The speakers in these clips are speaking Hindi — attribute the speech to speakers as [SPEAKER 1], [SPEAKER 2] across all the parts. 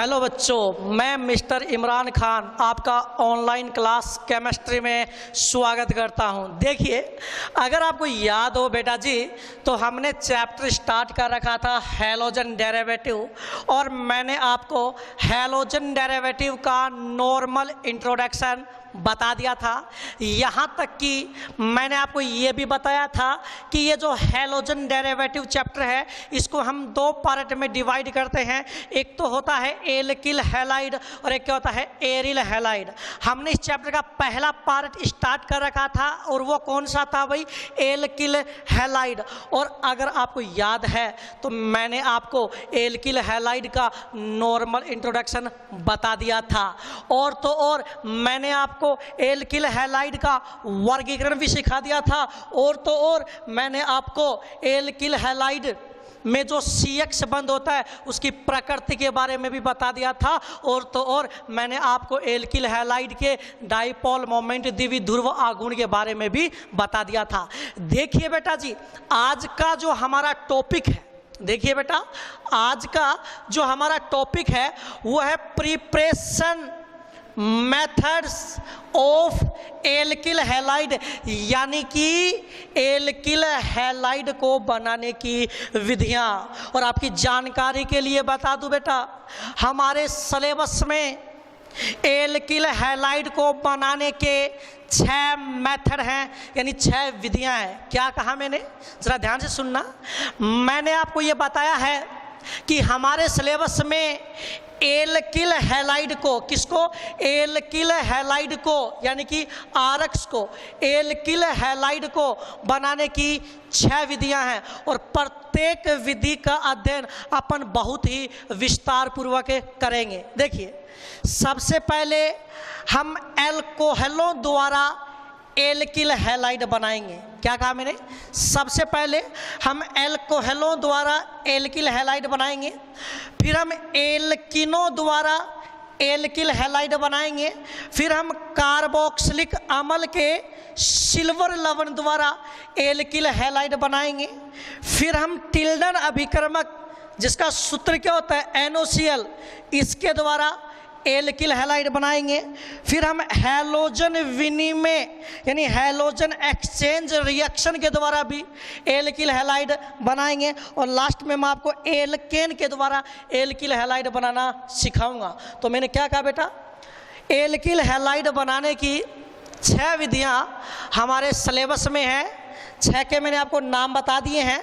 [SPEAKER 1] हेलो बच्चों, मैं मिस्टर इमरान खान आपका ऑनलाइन क्लास केमिस्ट्री में स्वागत करता हूं। देखिए, अगर आपको याद हो बेटा जी, तो हमने चैप्टर स्टार्ट कर रखा था हैलोजन डेरिवेटिव, और मैंने आपको हैलोजन डेरिवेटिव का नॉर्मल इंट्रोडक्शन बता दिया था। यहाँ तक कि मैंने आपको ये भी बताया था कि ये जो हैलोजन डेरिवेटिव चैप्टर है, इसको हम दो पार्ट में डिवाइड करते हैं। एक तो होता है एल्किल हैलाइड और एक क्या होता है एरिल हैलाइड। हमने इस चैप्टर का पहला पार्ट स्टार्ट कर रखा था और वो कौन सा था भाई? Alkyl halide. और अगर आपको याद है तो मैंने आपको एल्किल हैलाइड का नॉर्मल इंट्रोडक्शन बता दिया था, और तो और मैंने आपको एल्किल हैलाइड का वर्गीकरण भी सिखा दिया था, और तो और मैंने आपको एल्किल हैलाइड में जो CX बंद होता है उसकी प्रकृति के बारे में भी बता दिया था, और तो और मैंने आपको एल्किल हैलाइड के डाइपोल मोमेंट द्विध्रुव आघूर्ण के बारे में भी बता दिया था। देखिए बेटा जी, आज का जो हमारा टॉपिक है, देखिए बेटा, आज का जो हमारा टॉपिक है वो है preparation methods of alkyl halide, यानी कि एल्किल हैलाइड को बनाने की विधियां। और आपकी जानकारी के लिए बता दूं बेटा, हमारे सिलेबस में एल्किल हैलाइड को बनाने के 6 मेथड हैं, यानी 6 विधियां हैं। क्या कहा मैंने? जरा ध्यान से सुनना। मैंने आपको ये बताया है कि हमारे सिलेबस में एल्किल हैलाइड को, किसको? एल्किल हैलाइड को, यानी कि आरक्स को, एल्किल हैलाइड को बनाने की 6 विधियां हैं, और प्रत्येक विधि का अध्ययन अपन बहुत ही विस्तार पूर्वक करेंगे। देखिए, सबसे पहले हम एल्कोहलों द्वारा एल्किल हैलाइड बनाएंगे। क्या कहा मैंने? सबसे पहले हम एल्कोहलों द्वारा एल्किल हैलाइड बनाएंगे, फिर हम एल्किनों द्वारा एल्किल हैलाइड बनाएंगे, फिर हम कार्बोक्सिलिक अम्ल के सिल्वर लवण द्वारा एल्किल हैलाइड बनाएंगे, फिर हम टिल्डन अभिकर्मक, जिसका सूत्र क्या होता है? NOCl, इसके द्वारा एल्किल हैलाइड बनाएंगे, फिर हम हैलोजन विनिमय यानी हैलोजन एक्सचेंज रिएक्शन के द्वारा भी एल्किल हैलाइड बनाएंगे, और लास्ट में मैं आपको एल्केन के द्वारा एल्किल हैलाइड बनाना सिखाऊंगा। तो मैंने क्या कहा बेटा? एल्किल हैलाइड बनाने की 6 विधियां हमारे सिलेबस में हैं। 6 के मैंने आपको नाम बता दिए हैं।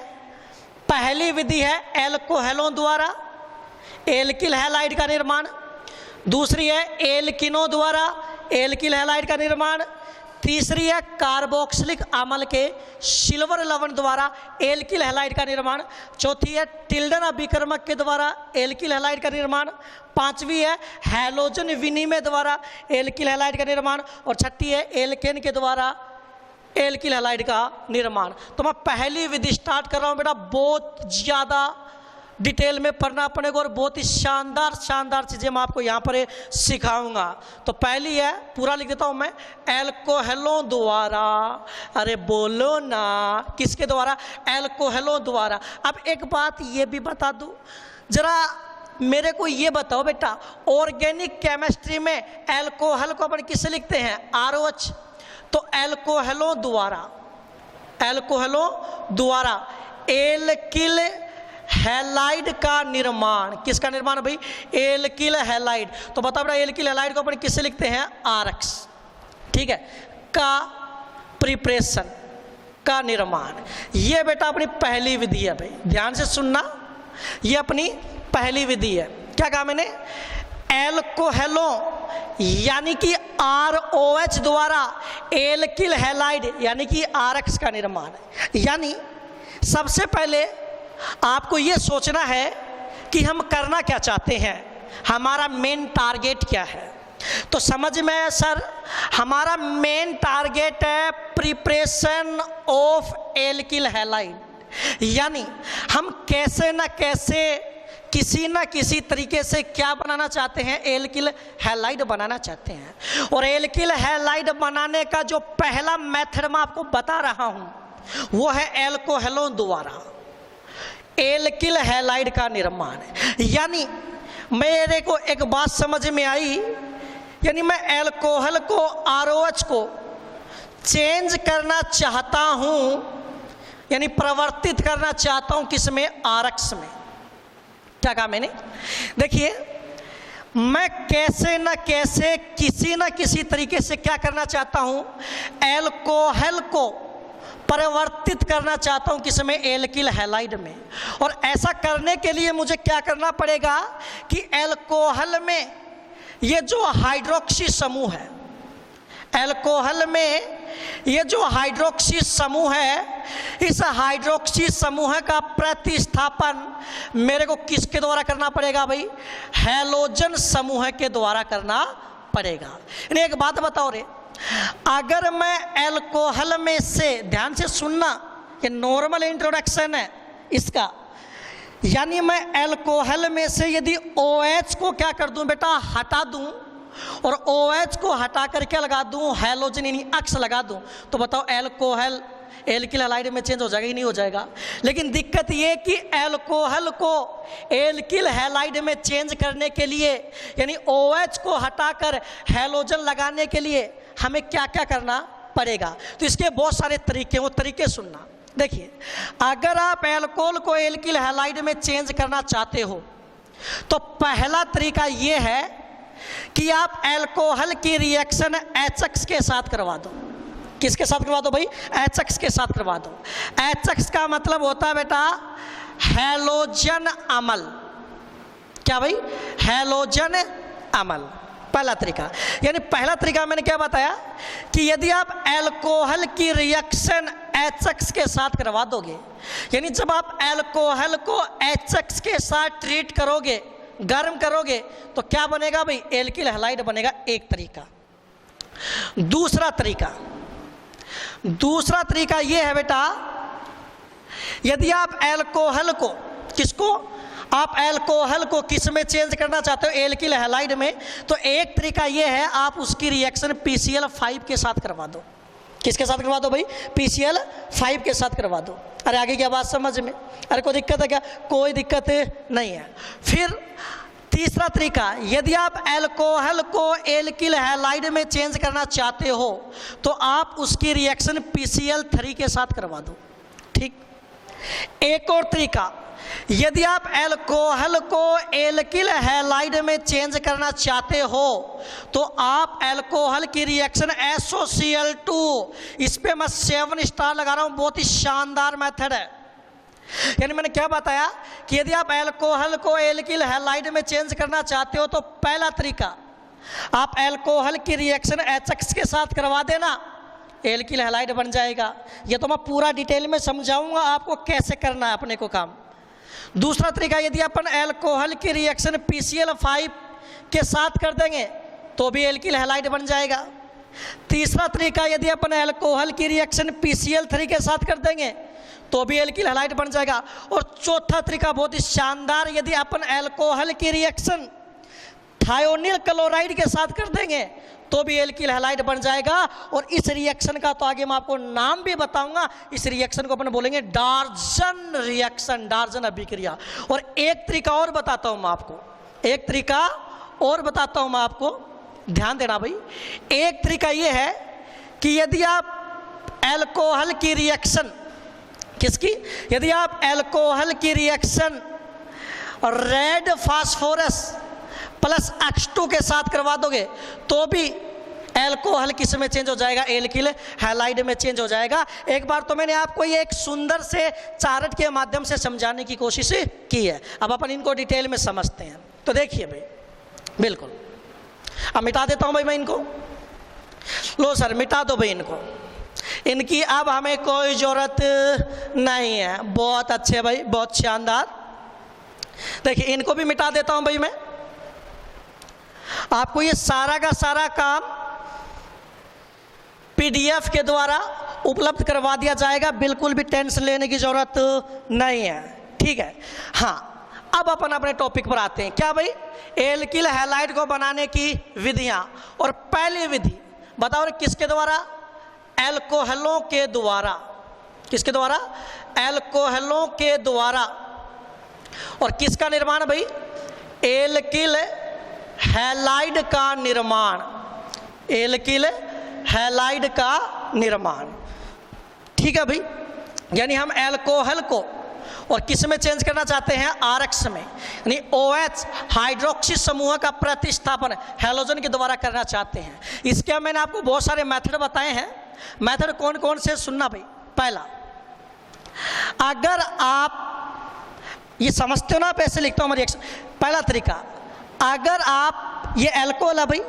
[SPEAKER 1] पहली विधि है एल्कोहलों द्वारा एल्किल हैलाइड का निर्माण, दूसरी है एल्किनों द्वारा एल्किल हैलाइड का निर्माण, तीसरी है कार्बोक्सिलिक अम्ल के सिल्वर लवण द्वारा एल्किल हैलाइड का निर्माण, चौथी है टिल्डन अभिकर्मक के द्वारा एल्किल हैलाइड का निर्माण, पांचवी है हैलोजन विनिमय द्वारा एल्किल हैलाइड का निर्माण, और छठी है एल्केन के द्वारा एल्किल हैलाइड का निर्माण। तो मैं पहली विधि स्टार्ट कर रहा हूँ बेटा। बहुत ज़्यादा डिटेल में पढ़ना पड़ेगा और बहुत ही शानदार शानदार चीज़ें मैं आपको यहाँ पर सिखाऊंगा। तो पहली है, पूरा लिख देता हूँ मैं, एल्कोहलों द्वारा। अरे बोलो ना, किसके द्वारा? एल्कोहलों द्वारा। अब एक बात ये भी बता दूँ, जरा मेरे को ये बताओ बेटा, ऑर्गेनिक केमिस्ट्री में एल्कोहल को अपन किससे लिखते हैं? ROH। तो एल्कोहलों द्वारा एल्किल हैलाइड का निर्माण, किसका निर्माण भाई? Alkyl halide. तो बता बेटा, एल्किल हैलाइड को अपन किससे लिखते हैं? RX। ठीक है, का प्रिपरेशन का निर्माण। ये बेटा अपनी पहली विधि है भाई, ध्यान से सुनना, ये अपनी पहली विधि है। क्या कहा मैंने? एल्कोहलों यानी कि ROH द्वारा एल्किल हैलाइड यानी कि RX का निर्माण। यानी सबसे पहले आपको ये सोचना है कि हम करना क्या चाहते हैं, हमारा मेन टारगेट क्या है। तो समझ में सर, हमारा मेन टारगेट है प्रिपरेशन ऑफ एल्किल हैलाइड, यानी हम कैसे ना कैसे किसी ना किसी तरीके से क्या बनाना चाहते हैं? एल्किल हैलाइड बनाना चाहते हैं। और एल्किल हैलाइड बनाने का जो पहला मेथड मैं आपको बता रहा हूं वो है एल्कोहलों द्वारा एल्किल हैलाइड का निर्माण। यानी मेरे को एक बात समझ में आई, यानी मैं एल्कोहल को ROH को चेंज करना चाहता हूं, यानी परिवर्तित करना चाहता हूं किसमें? RX में। क्या कहा मैंने? देखिए, मैं कैसे न कैसे किसी न किसी तरीके से क्या करना चाहता हूं? एल्कोहल को परिवर्तित करना चाहता हूं किसमें? एल्किल हैलाइड में। और ऐसा करने के लिए मुझे क्या करना पड़ेगा कि एल्कोहल में ये जो हाइड्रोक्सी समूह है, एल्कोहल में ये जो हाइड्रोक्सी समूह है, इस हाइड्रोक्सी समूह का प्रतिस्थापन मेरे को किसके द्वारा करना पड़ेगा भाई? हैलोजन समूह के द्वारा करना पड़ेगा। यानी एक बात बताओ रे, अगर मैं एल्कोहल में से, ध्यान से सुनना, ये नॉर्मल इंट्रोडक्शन है इसका, यानी मैं एल्कोहल में से यदि OH को क्या कर दूं बेटा? हटा दूं, और OH को हटा कर क्या लगा दूं? हैलोजन यानी अक्स लगा दूं, तो बताओ एल्कोहल एल्किल हैलाइड में चेंज हो जाएगा? ही नहीं हो जाएगा। लेकिन दिक्कत ये कि एल्कोहल को एल्किल हैलाइड में चेंज करने के लिए, यानी OH को हटाकर हैलोजन लगाने के लिए हमें क्या क्या करना पड़ेगा? तो इसके बहुत सारे तरीके, वो तरीके सुनना। देखिए, अगर आप एल्कोहल को एल्किल हैलाइड में चेंज करना चाहते हो तो पहला तरीका ये है कि आप एल्कोहल की रिएक्शन HX के साथ करवा दो। किसके साथ करवा दो भाई? HX के साथ करवा दो। HX का मतलब होता है बेटा हैलोजन अम्ल। क्या भाई? हैलोजन अम्ल। पहला तरीका, यानी पहला तरीका मैंने क्या बताया कि यदि आप एल्कोहल की रिएक्शन HX के साथ करवा दोगे, यानी जब आप एल्कोहल को HX के साथ ट्रीट करोगे, गर्म करोगे, तो क्या बनेगा भाई? एल्किल हैलाइड बनेगा। एक तरीका। दूसरा तरीका यह है बेटा, यदि आप एल्कोहल को, किसको? आप एल्कोहल को किस में चेंज करना चाहते हो? एल्किल हैलाइड में। तो एक तरीका यह है, आप उसकी रिएक्शन PCl5 के साथ करवा दो। किसके साथ करवा दो भाई? PCl5 के साथ करवा दो। अरे आगे क्या बात समझ में? अरे कोई दिक्कत है क्या? कोई दिक्कत नहीं है। फिर तीसरा तरीका, यदि आप एल्कोहल को एल्किल हैलाइड में चेंज करना चाहते हो तो आप उसकी रिएक्शन PCl3 के साथ करवा दो। ठीक। एक और तरीका, यदि आप एल्कोहल को एल्किल हैलाइड में चेंज करना चाहते हो तो आप एल्कोहल की रिएक्शन SOCl2, इस पे मैं 7 स्टार लगा रहा हूं, बहुत ही शानदार मेथड है। यानी मैंने क्या बताया कि यदि आप एल्कोहल को एल्किल हैलाइड में चेंज करना चाहते हो तो पहला तरीका, आप एल्कोहल की रिएक्शन HX के साथ करवा देना, एल्किल हैलाइड बन जाएगा। ये तो मैं पूरा डिटेल में समझाऊंगा आपको कैसे करना है अपने को काम। दूसरा तरीका, यदि अपन एल्कोहल की रिएक्शन PCl5 के साथ कर देंगे तो भी एल्किल हैलाइड बन जाएगा। तीसरा तरीका, यदि अपन एल्कोहल की रिएक्शन PCl3 के साथ कर देंगे तो भी एल्किल हैलाइड बन जाएगा। और चौथा तरीका बहुत ही शानदार, यदि अपन एल्कोहल की रिएक्शन थायोनिल क्लोराइड के साथ कर देंगे तो भी एल्किल हैलाइड बन जाएगा। और इस रिएक्शन का तो आगे मैं आपको नाम भी बताऊंगा। इस रिएक्शन को अपन बोलेंगे डार्जन रिएक्शन, डार्जन अभिक्रिया। और एक तरीका और बताता हूं मैं आपको, एक तरीका और बताता हूं मैं आपको, ध्यान देना भाई। एक तरीका यह है कि यदि आप एल्कोहल की रिएक्शन, किसकी? यदि आप एल्कोहल की reaction red phosphorus plus H2 के साथ करवा दोगे तो भी एल्कोहल किस में चेंज हो जाएगा? एल्किल हैलाइड में चेंज हो जाएगा। एक बार तो मैंने आपको ये एक सुंदर से चार्ट के माध्यम से समझाने की कोशिश की है। अब अपन इनको डिटेल में समझते हैं। तो देखिए भाई, बिल्कुल अब मिटा देता हूं भाई मैं इनको। लो सर मिटा दो भाई इनको, इनकी अब हमें कोई जरूरत नहीं है। बहुत अच्छे भाई, बहुत शानदार। देखिए इनको भी मिटा देता हूं भाई मैं। आपको ये सारा का सारा काम PDF के द्वारा उपलब्ध करवा दिया जाएगा, बिल्कुल भी टेंशन लेने की जरूरत नहीं है। ठीक है। हाँ, अब अपन अपने टॉपिक पर आते हैं। क्या भाई? एल्किल हैलाइड को बनाने की विधियां। और पहली विधि बताओ रे, किसके द्वारा? एल्कोहलों के द्वारा। किसके द्वारा? एल्कोहलों के द्वारा। और किसका निर्माण भाई? एल्किल हैलाइड का निर्माण, एल्किल हैलाइड का निर्माण। ठीक है भाई, यानी हम एल्कोहल को और किस में चेंज करना चाहते हैं, आरएक्स में, यानी OH हाइड्रोक्सी समूह का प्रतिस्थापन हैलोजन के द्वारा करना चाहते हैं। इसके मैंने आपको बहुत सारे मेथड बताए हैं। मेथड कौन कौन से सुनना भाई। पहला, अगर आप ये समझते हो ना, आप ऐसे लिखता हूँ रिएक्शन। पहला तरीका, अगर आप ये एल्कोहल है भाई,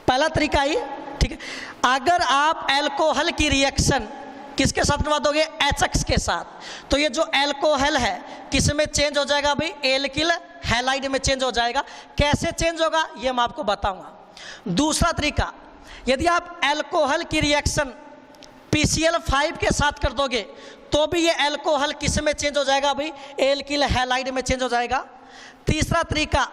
[SPEAKER 1] पहला तरीका ये, ठीक है। अगर आप एल्कोहल की रिएक्शन किसके साथ करवा दोगे, HX के साथ, तो ये जो एल्कोहल है किस में चेंज हो जाएगा भाई, एल्किल हैलाइड में चेंज हो जाएगा। कैसे चेंज होगा ये मैं आपको बताऊंगा। दूसरा तरीका, यदि आप एल्कोहल की रिएक्शन PCl5 के साथ कर दोगे तो भी ये एल्कोहल किस में चेंज हो जाएगा भाई, एल्किल हैलाइड में चेंज हो जाएगा। तीसरा तरीका,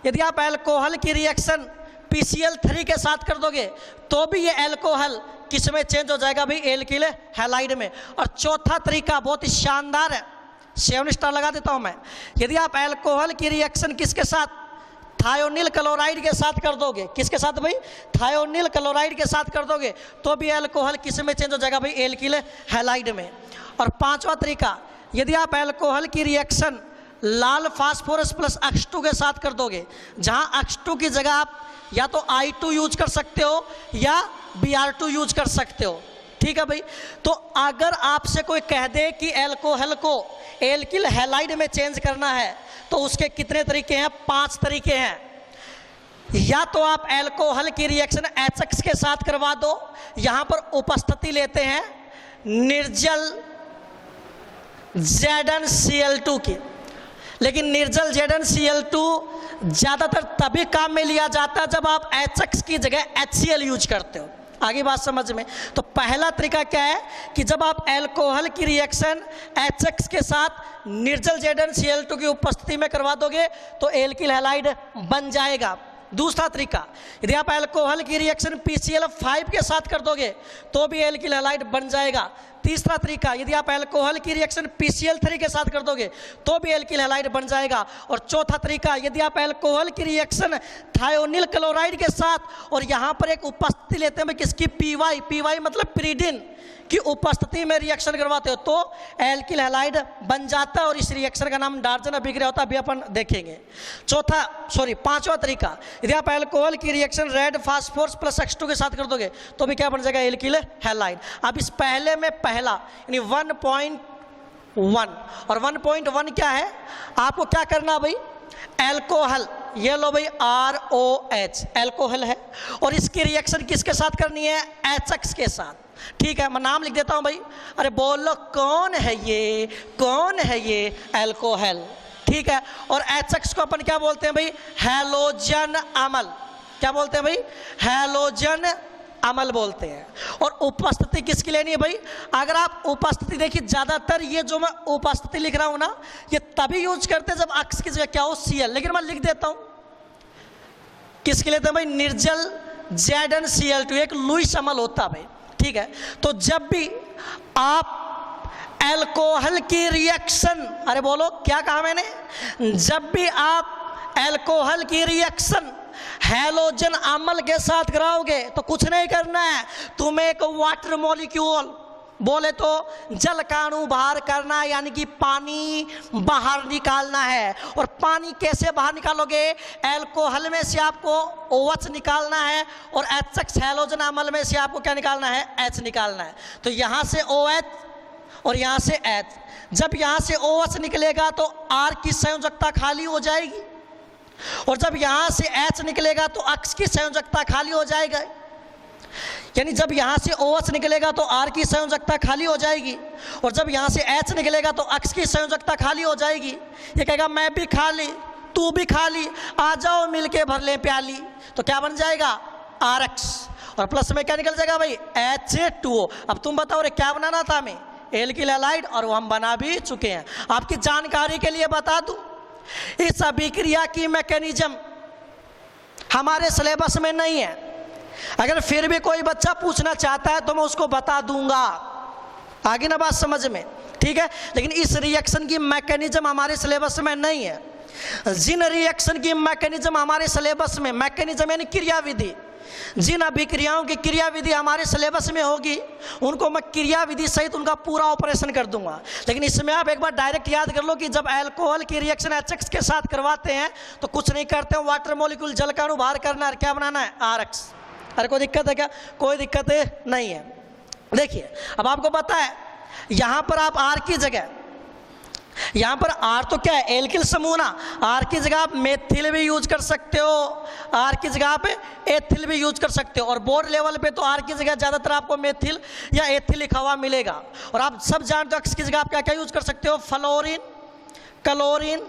[SPEAKER 1] यदि आप एल्कोहल की रिएक्शन PCl3 के साथ कर दोगे तो भी ये एल्कोहल किस में चेंज हो जाएगा भाई, एल्किल हैलाइड में। और चौथा तरीका बहुत ही शानदार है, 7 स्टार लगा देता हूं मैं। यदि आप एल्कोहल की रिएक्शन किसके साथ, थायोनिल क्लोराइड के साथ कर दोगे, किसके साथ भाई, थायोनिल क्लोराइड के साथ कर दोगे तो भी एल्कोहल किस में चेंज हो जाएगा भाई, एल्किल हैलाइड में। और पांचवा तरीका, यदि आप एल्कोहल की रिएक्शन लाल फास्फोरस प्लस X2 के साथ कर दोगे, जहां X2 की जगह आप या तो I2 यूज कर सकते हो या Br2 यूज कर सकते हो। ठीक है भाई। तो अगर आपसे कोई कह दे कि एल्कोहल को एल्किल हैलाइड में चेंज करना है तो उसके कितने तरीके हैं, 5 तरीके हैं। या तो आप एल्कोहल की रिएक्शन HX के साथ करवा दो, यहां पर उपस्थिति लेते हैं निर्जल ZnCl2 की, लेकिन निर्जल ZnCl2 ज़्यादातर तभी काम में लिया जाता है जब आप HX की जगह HCl यूज करते हो। आगे बात समझ में। तो पहला तरीका क्या है कि जब आप एल्कोहल की रिएक्शन HX के साथ निर्जल ZnCl2 की उपस्थिति में करवा दोगे तो एल्किल हैलाइड बन जाएगा। दूसरा तरीका, यदि आप एल्कोहल की रिएक्शन PCl5 के साथ कर दोगे तो भी एल्किल हैलाइड बन जाएगा। तीसरा तरीका, यदि आप एल्कोहल की रिएक्शन PCl3 के साथ कर दोगे तो भी एल्किल हैलाइड बन जाएगा। और चौथा तरीका, यदि आप एल्कोहल की रिएक्शन थायोनिल क्लोराइड के साथ और यहाँ पर एक उपस्थिति लेते हैं किसकी, PY मतलब पिरीडिन की उपस्थिति में रिएक्शन करवाते हो तो एल्किल हैलाइड बन जाता है और इस रिएक्शन का नाम डार्जन अभिक्रिया होता है, अभी अपन देखेंगे। पांचवा तरीका, यदि आप एल्कोहल की reaction red phosphorus plus X2 के साथ कर दोगे तो भी क्या बन जाएगा, एल्किल हैलाइड। अब इस पहले में पहला यानी 1.1 और 1.1 क्या है, आपको क्या करना भाई, एल्कोहल, ये लो भाई ROH एल्कोहल है और इसकी रिएक्शन किसके साथ करनी है, HX के साथ। ठीक है, मैं नाम लिख देता हूं भाई, अरे बोलो कौन है ये, कौन है ये, एल्कोहल। ठीक है, और HX को अपन क्या बोलते हैं भाई, हैलोजन अम्ल। क्या बोलते हैं भाई, हैलोजन अम्ल बोलते हैं। और उपस्थिति किसकी लेनी है भाई, अगर आप उपस्थिति देखिए, ज्यादातर ये जो मैं उपस्थिति लिख रहा हूं ना, ये तभी यूज करते हैं जब अक्स की जगह क्या हो, Cl, लेकिन मैं लिख देता हूं किसके लेते हैं भाई, निर्जल ZnCl2, एक लुईस अम्ल होता है भाई। ठीक है, तो जब भी आप एल्कोहल की रिएक्शन, अरे बोलो क्या कहा मैंने, जब भी आप एल्कोहल की रिएक्शन हैलोजन अम्ल के साथ कराओगे तो कुछ नहीं करना है, तुम्हें एक वाटर मॉलिक्यूल, बोले तो जल का अणु बाहर करना है, यानी कि पानी बाहर निकालना है। और पानी कैसे बाहर निकालोगे, एल्कोहल में से आपको OH निकालना है और HX हैलोजन अम्ल में से आपको क्या निकालना है, H निकालना है। तो यहाँ से OH और यहाँ से H, जब यहाँ से OH निकलेगा तो R की संयोजकता खाली हो जाएगी और जब यहाँ से H निकलेगा तो X की संयोजकता खाली हो जाएगा। यानी जब यहाँ से OH निकलेगा तो R की संयोजकता खाली हो जाएगी और जब यहाँ से H निकलेगा तो X की संयोजकता खाली हो जाएगी। ये कहेगा मैं भी खा ली, तू भी खा ली, आ जाओ मिलके भर ले प्याली, तो क्या बन जाएगा, RX। और प्लस में क्या निकल जाएगा भाई, H2O। अब तुम बताओ रे क्या बनाना था हमें, एल्किल हैलाइड, और वो हम बना भी चुके हैं। आपकी जानकारी के लिए बता दूं, इस अभिक्रिया की मैकेनिज्म हमारे सिलेबस में नहीं है। अगर फिर भी कोई बच्चा पूछना चाहता है तो मैं उसको बता दूंगा, आगे ना बात समझ में, ठीक है। लेकिन इस रिएक्शन की मैकेनिज्म हमारे सिलेबस में नहीं है। जिन रिएक्शन की मैकेनिज्म हमारे सिलेबस में, मैकेनिज्म यानी क्रियाविधि, जिन अभिक्रियाओं की क्रियाविधि हमारे सिलेबस में होगी उनको मैं क्रियाविधि सहित उनका पूरा ऑपरेशन कर दूंगा। लेकिन इसमें आप एक बार डायरेक्ट याद कर लो कि जब अल्कोहल की रिएक्शन HX के साथ करवाते हैं तो कुछ नहीं करते हैं, वाटर मॉलिक्यूल जल का अणु बाहर करना है, क्या बनाना है, RX। अरे कोई दिक्कत है क्या? कोई दिक्कत नहीं है। देखिए अब आपको पता है यहां पर आप R की जगह, यहां पर R तो क्या है, एल्किल समूह ना, R की जगह आप मेथिल भी यूज कर सकते हो, R की जगह आप एथिल भी यूज कर सकते हो। और बोर्ड लेवल पे तो R की जगह ज्यादातर आपको मेथिल या एथिल लिखा हुआ मिलेगा। और आप सब जानते हो X की जगह आप क्या क्या यूज कर सकते हो, फ्लोरीन, क्लोरीन,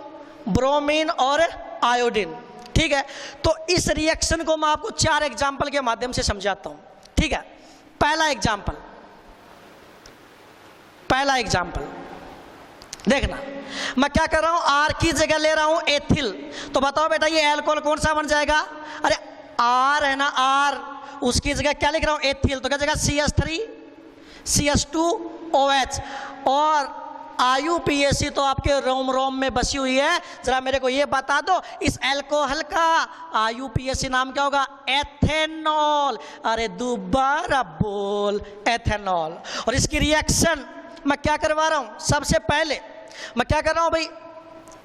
[SPEAKER 1] ब्रोमीन और आयोडीन। ठीक है, तो इस रिएक्शन को मैं आपको 4 एग्जाम्पल के माध्यम से समझाता हूं। ठीक है, पहला एग्जाम्पल देखना, मैं क्या कर रहा हूं, R की जगह ले रहा हूं एथिल, तो बताओ बेटा ये अल्कोहल कौन सा बन जाएगा, अरे R है ना, R, उसकी जगह क्या लिख रहा हूं, एथिल, तो क्या जगह CH3 CH2OH। और IUPAC तो आपके रोम में बसी हुई है, जरा मेरे को ये बता दो इस अल्कोहल का IUPAC नाम क्या होगा, एथेनॉल। अरे दोबारा बोल, एथेनॉल। और इसकी रिएक्शन मैं क्या करवा रहा हूं, सबसे पहले मैं क्या कर रहा हूं भाई,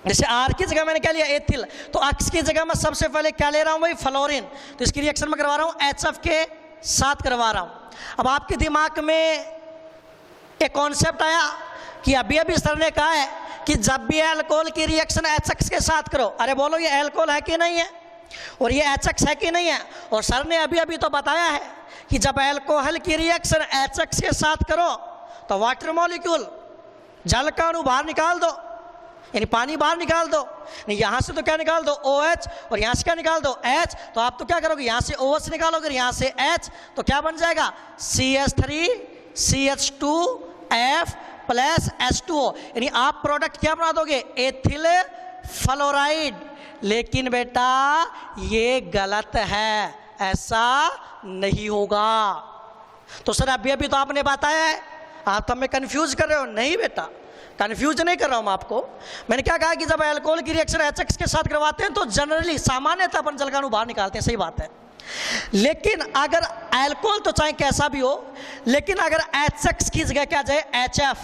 [SPEAKER 1] जैसे R की जगह मैंने क्या लिया, एथिल, तो X की जगह मैं सबसे पहले क्या ले रहा हूं भाई, फ्लोरीन। तो इसकी रिएक्शन मैं करवा रहा हूं HF के साथ करवा रहा हूं। अब आपके दिमाग में एक कॉन्सेप्ट आया कि अभी अभी सर ने कहा है कि जब भी अल्कोहल की रिएक्शन HX के साथ करो, अरे बोलो ये अल्कोहल है कि नहीं है, और ये HX है कि नहीं है। और सर ने अभी अभी तो बताया है कि जब अल्कोहल की रिएक्शन HX के साथ करो तो वाटर मॉलिक्यूल जल का अणु बाहर निकाल दो, यानी पानी बाहर निकाल दो। यहां से तो क्या निकाल दो, OH, और यहां से क्या निकाल दो, H। तो आप तो क्या करोगे, यहां से OH निकालोगे, यहां से H, तो क्या बन जाएगा, CH3 CH2F प्लस H2O, यानी आप प्रोडक्ट क्या बना दोगे, एथिल फ्लोराइड। लेकिन बेटा ये गलत है, ऐसा नहीं होगा। तो सर अभी अभी तो आपने बताया है, आप तो हमें कंफ्यूज कर रहे हो। नहीं बेटा, कंफ्यूज नहीं कर रहा हूं मैं आपको। मैंने क्या कहा कि जब अल्कोहल की रिएक्शन HX के साथ करवाते हैं तो जनरली सामान्यतः अपन जल का अणु बाहर निकालते हैं, सही बात है। लेकिन अगर अल्कोहल तो चाहे कैसा भी हो, लेकिन अगर HX की जगह क्या जाए HF,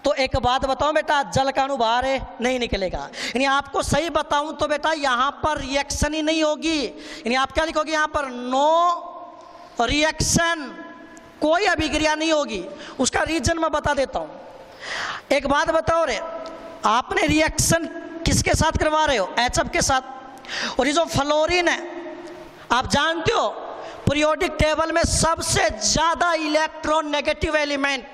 [SPEAKER 1] तो एक बात बताओ बेटा, जल का अणु बाहर नहीं निकलेगा। यानी आपको सही बताऊं तो बेटा यहां पर रिएक्शन ही नहीं होगी। यानी आप क्या लिखोगे यहां पर, नो रिएक्शन, कोई अभिक्रिया नहीं होगी। उसका रीजन मैं बता देता हूं। एक बात बताओ रे, आपने रिएक्शन किसके साथ करवा रहे हो, HF के साथ। और ये जो फ्लोरीन है, आप जानते हो पीरियोडिक टेबल में सबसे ज्यादा इलेक्ट्रोनेगेटिव एलिमेंट,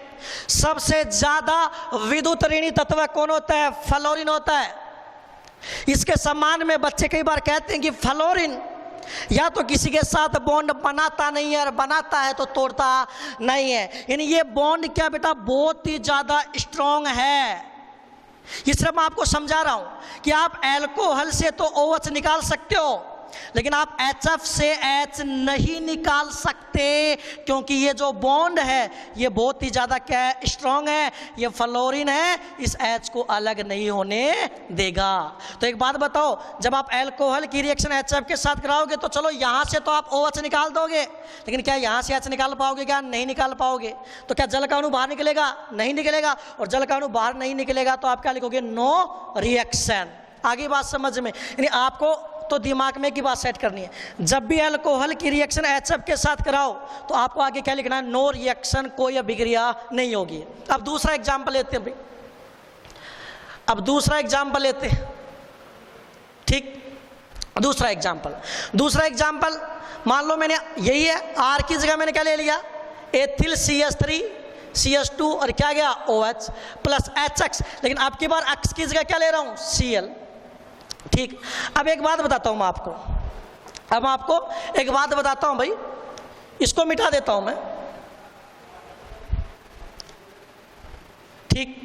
[SPEAKER 1] सबसे ज्यादा विद्युत ऋणी तत्व कौन होता है, फ्लोरीन होता है। इसके सम्मान में बच्चे कई बार कहते हैं कि फ्लोरीन या तो किसी के साथ बॉन्ड बनाता नहीं है, और बनाता है तो तोड़ता नहीं है। यानी ये बॉन्ड क्या बेटा, बहुत ही ज्यादा स्ट्रॉन्ग है। इसलिए मैं आपको समझा रहा हूं कि आप अल्कोहल से तो OH निकाल सकते हो, लेकिन आप HF से H नहीं निकाल सकते, क्योंकि ये जो बॉन्ड है ये बहुत ही ज़्यादा क्या है, स्ट्रॉन्ग है। ये फ्लोरीन है, इस H को अलग नहीं होने देगा। तो एक बात बताओ, जब आप अल्कोहल की रिएक्शन HF के साथ कराओगे तो चलो यहाँ से तो आप OH निकाल दोगे, लेकिन क्या यहाँ से H निकाल पाओगे, क्या नहीं निकाल पाओगे। तो क्या जल का अणु बाहर निकलेगा, नहीं निकलेगा। और जल का अणु बाहर नहीं निकलेगा तो आप क्या लिखोगे, नो रिएक्शन। आगे बात समझ में, यानी आपको तो दिमाग में की बात सेट करनी है, जब भी अल्कोहल की रिएक्शन HF के साथ कराओ तो आपको आगे क्या लिखना है, नो रिएक्शन, कोई अभिक्रिया नहीं होगी। अब दूसरा एग्जांपल लेते हैं भाई, अब दूसरा एग्जांपल लेते हैं। ठीक, दूसरा एग्जांपल मान लो मैंने यही है, R की जगह मैंने क्या ले लिया, एथिल CH3 CH2 और क्या गया OH प्लस HX। लेकिन अब की बार X की जगह क्या ले रहा हूं, Cl। ठीक, अब एक बात बताता हूं मैं आपको, अब मैं आपको एक बात बताता हूं भाई, इसको मिटा देता हूं मैं। ठीक,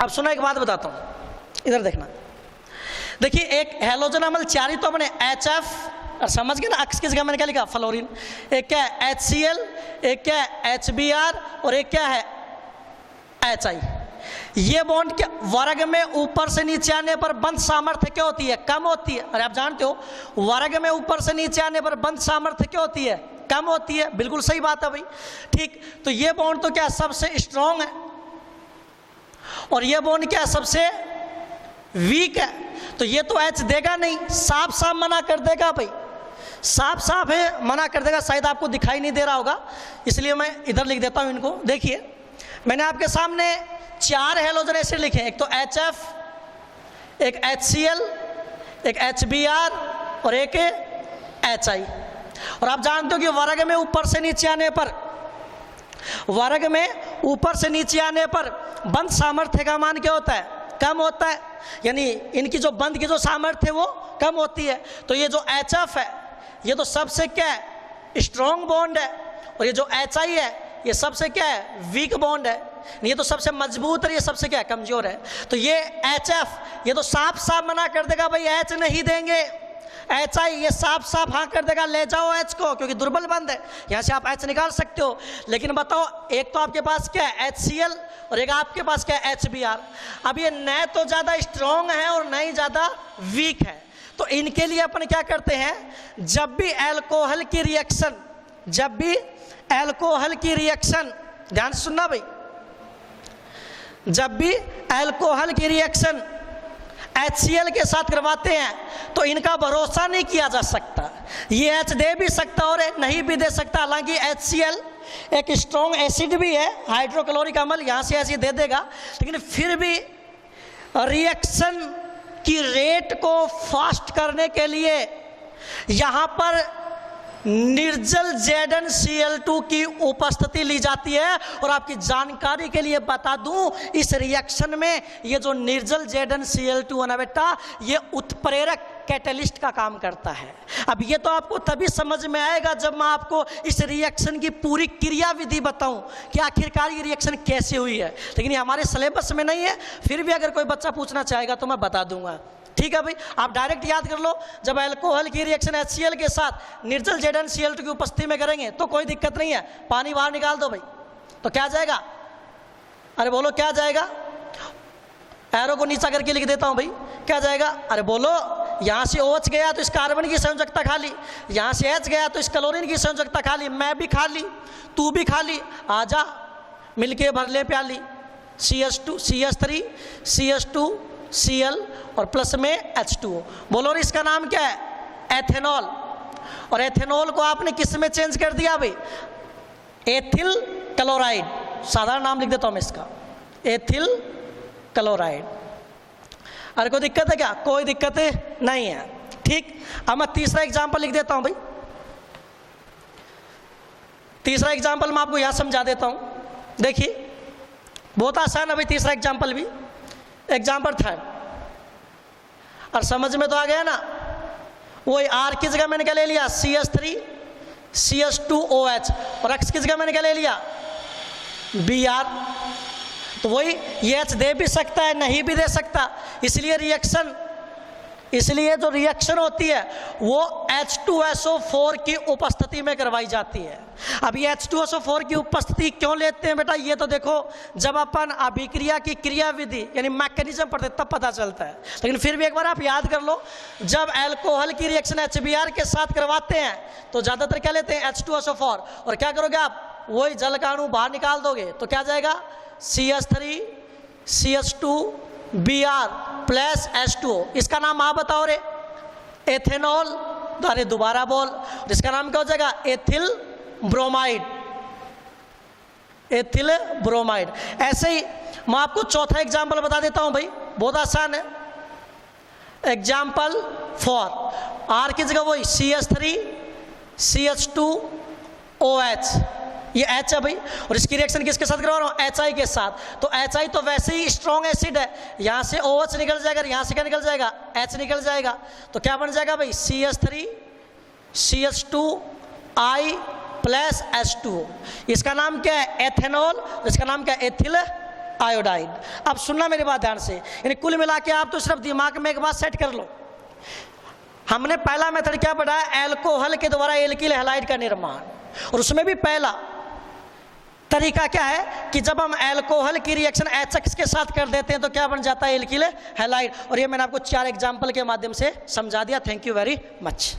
[SPEAKER 1] अब सुनो एक बात बताता हूं, इधर देखना। देखिए एक हैलोजन अम्ल 4 ही तो अपने HF, और समझ गए ना, X की जगह मैंने क्या लिखा, फ्लोरीन। एक क्या है HCl, एक क्या है HBr, और एक क्या है HI। ये बॉन्ड के वर्ग में ऊपर से नीचे आने पर बंध सामर्थ्य क्या होती है? कम होती है। अरे आप जानते हो वर्ग में ऊपर से नीचे आने पर बंध सामर्थ्य क्या होती है? कम होती है। बिल्कुल सही बात है भाई। ठीक, तो ये बॉन्ड तो क्या सबसे स्ट्रॉन्ग है और ये बॉन्ड क्या सबसे वीक है। तो ये तो H देगा नहीं, साफ साफ मना कर देगा भाई, साफ साफ है मना कर देगा। शायद आपको दिखाई नहीं दे रहा होगा इसलिए मैं इधर लिख देता हूँ इनको। देखिए मैंने आपके सामने 4 हैलोजन एसिड लिखे, एक तो HF, एक HCl, एक HBr और एक HI। और आप जानते हो कि वर्ग में ऊपर से नीचे आने पर, वर्ग में ऊपर से नीचे आने पर बंध सामर्थ्य का मान क्या होता है? कम होता है, यानी इनकी जो बंध की जो सामर्थ्य है वो कम होती है। तो ये जो HF है ये तो सबसे क्या है? स्ट्रॉन्ग बॉन्ड है। और ये जो HI है ये सबसे क्या है? वीक बॉन्ड है। ये तो सबसे मजबूत है, ये सबसे क्या है? कमजोर है। तो ये HF ये तो साफ साफ मना कर देगा भाई, H नहीं देंगे। HI ये साफ साफ हाँ कर देगा, ले जाओ H को, क्योंकि दुर्बल बंद है, यहाँ से आप H निकाल सकते हो। लेकिन बताओ एक तो आपके पास क्या है? HCl और एक आपके पास क्या है? HBr। अब ये न तो ज़्यादा स्ट्रॉन्ग है और न ही ज़्यादा वीक है। तो इनके लिए अपन क्या करते हैं, जब भी अल्कोहल की रिएक्शन, जब भी अल्कोहल की रिएक्शन, ध्यान से सुनना भाई, जब भी अल्कोहल की रिएक्शन HCl के साथ करवाते हैं तो इनका भरोसा नहीं किया जा सकता। ये H दे भी सकता और नहीं भी दे सकता। हालांकि HCl एक स्ट्रॉन्ग एसिड भी है, हाइड्रोक्लोरिक अम्ल, यहाँ से ऐसे दे देगा, लेकिन फिर भी रिएक्शन की रेट को फास्ट करने के लिए यहाँ पर निर्जल ZnCl2 की उपस्थिति ली जाती है। और आपकी जानकारी के लिए बता दूं, इस रिएक्शन में ये जो निर्जल ZnCl2 है ना बेटा, ये उत्प्रेरक कैटलिस्ट का काम करता है। अब ये तो आपको तभी समझ में आएगा जब मैं आपको इस रिएक्शन की पूरी क्रिया विधि बताऊं कि आखिरकार ये रिएक्शन कैसे हुई है। लेकिन ये हमारे सिलेबस में नहीं है, फिर भी अगर कोई बच्चा पूछना चाहेगा तो मैं बता दूंगा। ठीक है भाई, आप डायरेक्ट याद कर लो, जब अल्कोहल की रिएक्शन HCl के साथ निर्जल ZnCl2 की उपस्थिति में करेंगे तो कोई दिक्कत नहीं है, पानी बाहर निकाल दो भाई, तो क्या जाएगा? अरे बोलो क्या जाएगा? एरो को नीचा करके लिख देता हूं भाई, क्या जाएगा? अरे बोलो, यहाँ से OH गया तो इस कार्बन की संयोजकता खाली, यहाँ से H गया तो इस क्लोरीन की संयोजकता खाली, मैं भी खाली, तू भी खाली, आजा मिलके भर ले प्याली। CH3 CH2 Cl और प्लस में H2O। बोलो इसका नाम क्या है? एथेनॉल। और एथेनॉल को आपने किस में चेंज कर दिया भाई? एथिल क्लोराइड, साधारण नाम लिख देता हूं मैं इसका, एथिल क्लोराइड। अरे कोई दिक्कत है क्या? कोई दिक्कत नहीं है। ठीक, अब मैं तीसरा एग्जाम्पल लिख देता हूं भाई। तीसरा एग्जाम्पल मैं आपको यहां समझा देता हूं। देखिए बहुत आसान है भाई तीसरा एग्जाम्पल भी। एग्जाम्पल 3 और समझ में तो आ गया ना। वही R की जगह मैंने क्या ले लिया? CH3 CH2OH और X की जगह मैंने क्या ले लिया? Br। तो वही ये H दे भी सकता है, नहीं भी दे सकता, इसलिए जो रिएक्शन होती है वो H2SO4 की उपस्थिति में करवाई जाती है। अब ये H2SO4 की उपस्थिति क्यों लेते हैं बेटा? ये तो देखो जब अपन अभिक्रिया की क्रिया विधि यानी मैकेनिज्म पढ़ते तब पता चलता है, लेकिन फिर भी एक बार आप याद कर लो, जब अल्कोहल की रिएक्शन HBr के साथ करवाते हैं तो ज़्यादातर क्या लेते हैं? H2SO4। और क्या करोगे आप? वही जल का अणु बाहर निकाल दोगे तो क्या जाएगा? CH3 CH2Br plus H2O। इसका नाम आप बताओ रे, एथेनॉल। अरे दोबारा बोल, इसका नाम क्या हो जाएगा? Ethyl bromide, ethyl bromide. ऐसे ही मैं आपको चौथा एग्जाम्पल बता देता हूं भाई, बहुत आसान है। एग्जाम्पल 4, R की जगह वही CH3 CH2OH, ये H है भाई, और इसकी रिएक्शन किसके साथ करवा रहा हूँ? HI के साथ। तो HI तो वैसे ही स्ट्रॉन्ग एसिड है, यहाँ से OH निकल जाएगा, यहाँ से क्या निकल जाएगा? H निकल जाएगा। तो क्या बन जाएगा भाई? CH3 CH2I plus H2O। इसका नाम क्या है? एथेनॉल। इसका नाम क्या है? Ethyl iodide. अब सुनना मेरी बात ध्यान से, यानी कुल मिला के आप तो सिर्फ दिमाग में एक बात सेट कर लो, हमने पहला मेथड क्या पढ़ा? अल्कोहल के द्वारा एल्किल हैलाइड का निर्माण, और उसमें भी पहला तरीका क्या है कि जब हम अल्कोहल की रिएक्शन HX के साथ कर देते हैं तो क्या बन जाता है, एल्किल हैलाइड। और ये मैंने आपको 4 एग्जाम्पल के माध्यम से समझा दिया। Thank you very much.